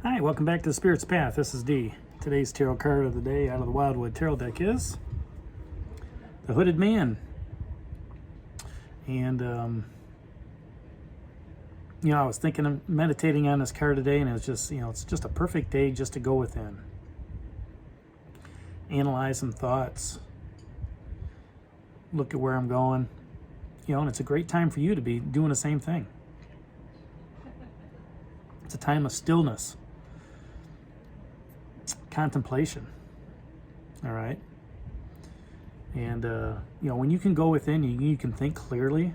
Hi, welcome back to the Spirit's Path. This is D. Today's tarot card of the day out of the Wildwood Tarot deck is the Hooded Man. And, I was thinking of meditating on this card today, and it was just, it's just a perfect day just to go within. Analyze some thoughts. Look at where I'm going. And it's a great time for you to be doing the same thing. It's a time of stillness. Contemplation. All right. And when you can go within, you can think clearly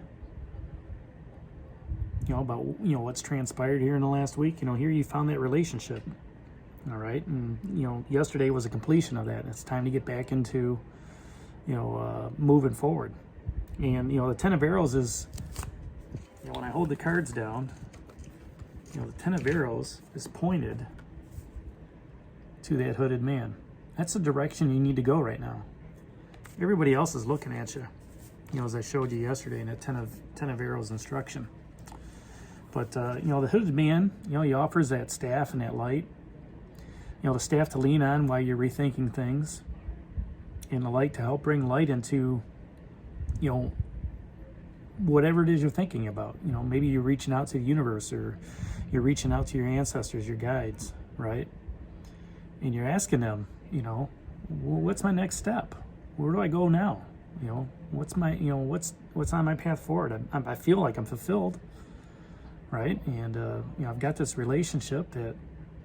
about what's transpired here in the last week. Here you found that relationship. All right. And yesterday was a completion of that. It's time to get back into moving forward. And the Ten of Arrows is, when I hold the cards down, the Ten of Arrows is pointed to that hooded man. That's the direction you need to go right now. Everybody else is looking at you, as I showed you yesterday in that Ten of Arrows instruction. But the hooded man, he offers that staff and that light. The staff to lean on while you're rethinking things, and the light to help bring light into, whatever it is you're thinking about. Maybe you're reaching out to the universe, or you're reaching out to your ancestors, your guides, right? And you're asking them, what's my next step? Where do I go now? What's my, what's on my path forward? I feel like I'm fulfilled, right? And, I've got this relationship that,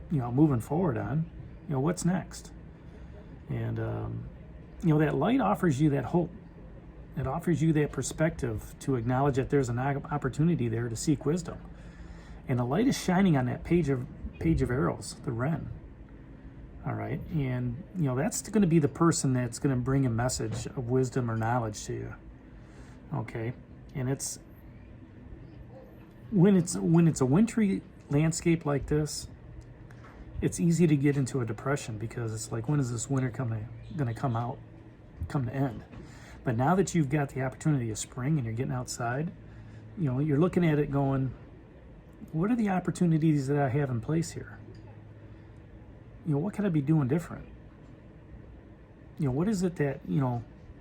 moving forward on, what's next? And, that light offers you that hope. It offers you that perspective to acknowledge that there's an opportunity there to seek wisdom. And the light is shining on that page of arrows, the Wren. All right, and that's going to be the person that's going to bring a message of wisdom or knowledge to you. Okay, and it's when it's a wintry landscape like this, it's easy to get into a depression, because it's like, when is this winter come to end? But now that you've got the opportunity of spring and you're getting outside, you're looking at it going, what are the opportunities that I have in place here? What could I be doing different? What is it that,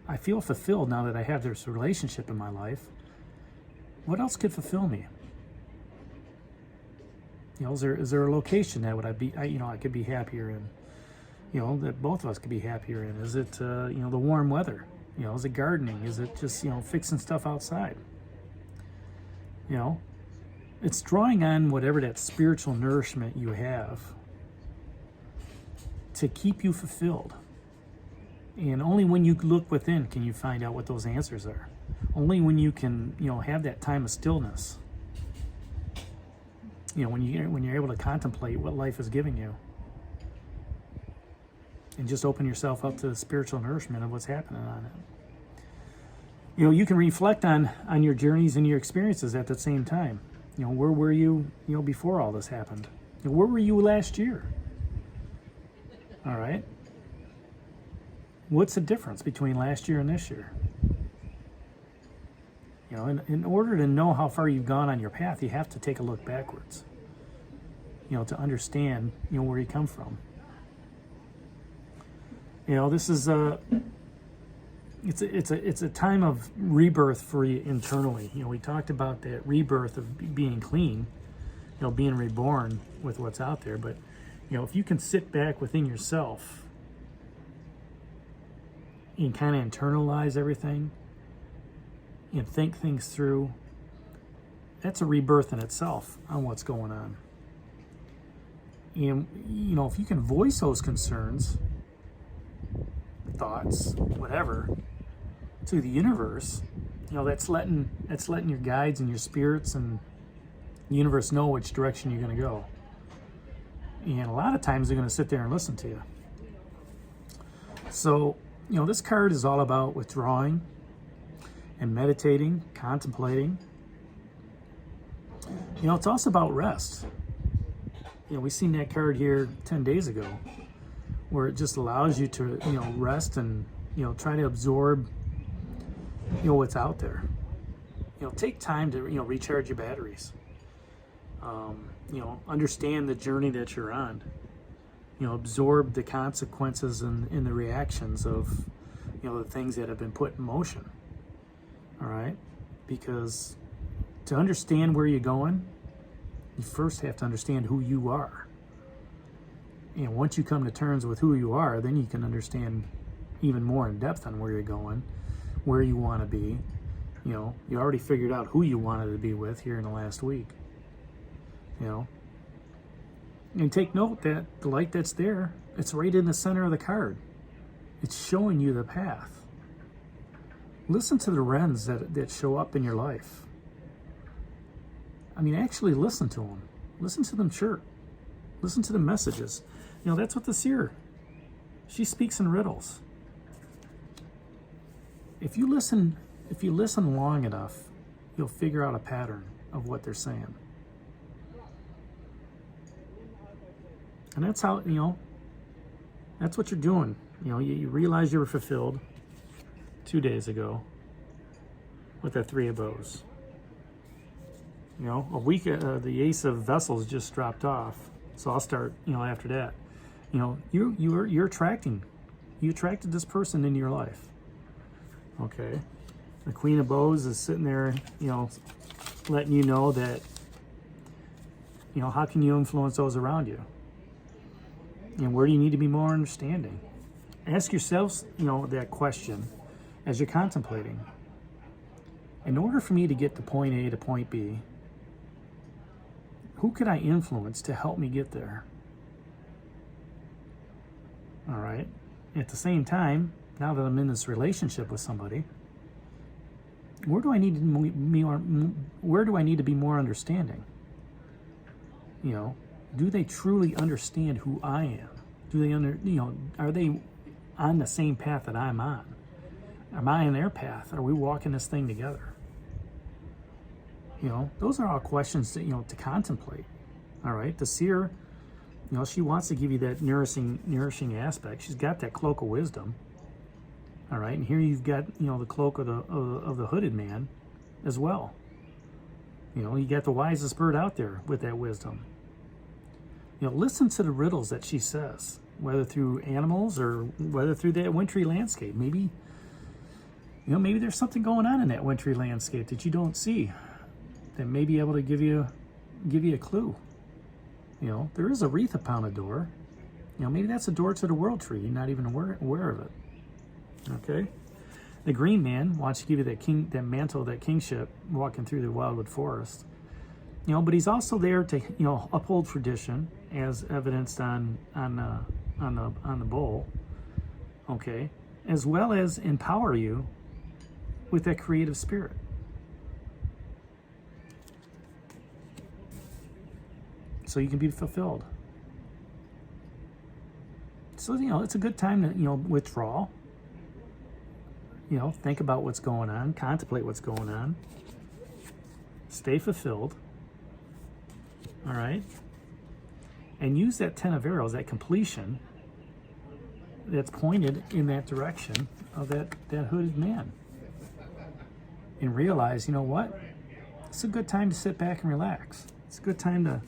I feel fulfilled now that I have this relationship in my life? What else could fulfill me? Is there a location that I could be happier in? That both of us could be happier in? Is it, the warm weather? Is it gardening? Is it just, fixing stuff outside? It's drawing on whatever that spiritual nourishment you have to keep you fulfilled. And only when you look within can you find out what those answers are. Only when you can, have that time of stillness. When you're able to contemplate what life is giving you, and just open yourself up to the spiritual nourishment of what's happening on it. You can reflect on your journeys and your experiences at the same time. Where were you, before all this happened? Where were you last year? All right. What's the difference between last year and this year? In order to know how far you've gone on your path, you have to take a look backwards, to understand, where you come from. This is it's a time of rebirth for you internally. We talked about that rebirth of being clean, being reborn with what's out there. But, if you can sit back within yourself and kind of internalize everything and think things through, that's a rebirth in itself on what's going on. And, if you can voice those concerns, thoughts, whatever, to the universe, that's letting your guides and your spirits and the universe know which direction you're going to go. And a lot of times they're going to sit there and listen to you. So, this card is all about withdrawing and meditating, contemplating. It's also about rest. We seen that card here 10 days ago, where it just allows you to, rest and, try to absorb, what's out there. Take time to, recharge your batteries. understand the journey that you're on. Absorb the consequences and the reactions of, the things that have been put in motion. All right? Because to understand where you're going, you first have to understand who you are. And once you come to terms with who you are, then you can understand even more in depth on where you're going, where you want to be. You already figured out who you wanted to be with here in the last week. And take note that the light that's there, it's right in the center of the card. It's showing you the path. Listen to the wrens that show up in your life. I mean, actually listen to them. Listen to them chirp. Listen to the messages. That's what the seer, she speaks in riddles. If you listen long enough, you'll figure out a pattern of what they're saying. And that's how, that's what you're doing. You realize you were fulfilled 2 days ago with that Three of Bows. A week, the Ace of Vessels just dropped off. So I'll start, after that. You're attracted this person into your life. Okay. The Queen of Bows is sitting there, letting you know that, how can you influence those around you? And where do you need to be more understanding? Ask yourselves, that question as you're contemplating. In order for me to get to point A to point B, who could I influence to help me get there? All right. At the same time, now that I'm in this relationship with somebody, where do I need to be more understanding? Do they truly understand who I am? Do they are they on the same path that I'm on? Am I in their path? Are we walking this thing together? Those are all questions that, to contemplate. All right. The seer, she wants to give you that nourishing aspect. She's got that cloak of wisdom. All right. And here you've got, the cloak of the hooded man as well. You got the wisest bird out there with that wisdom. Listen to the riddles that she says, whether through animals or whether through that wintry landscape. Maybe there's something going on in that wintry landscape that you don't see that may be able to give you a clue. There is a wreath upon a door. Maybe that's a door to the world tree. You're not even aware of it. Okay? The green man wants to give you that mantle, that kingship, walking through the wildwood forest. But he's also there to, uphold tradition, as evidenced on the bowl. Okay? As well as empower you with that creative spirit. So you can be fulfilled. So, it's a good time to, withdraw. Think about what's going on, contemplate what's going on, stay fulfilled. All right? And use that 10 of arrows, that completion that's pointed in that direction of that hooded man. And realize, what? It's a good time to sit back and relax. It's a good time to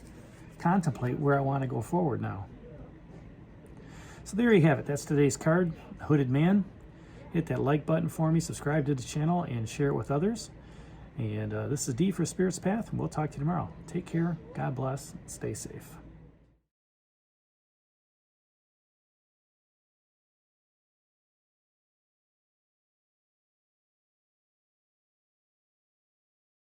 contemplate where I want to go forward now. So there you have it. That's today's card, Hooded Man. Hit that like button for me, subscribe to the channel, and share it with others. And this is D for Spirit's Path, and we'll talk to you tomorrow. Take care, God bless, stay safe.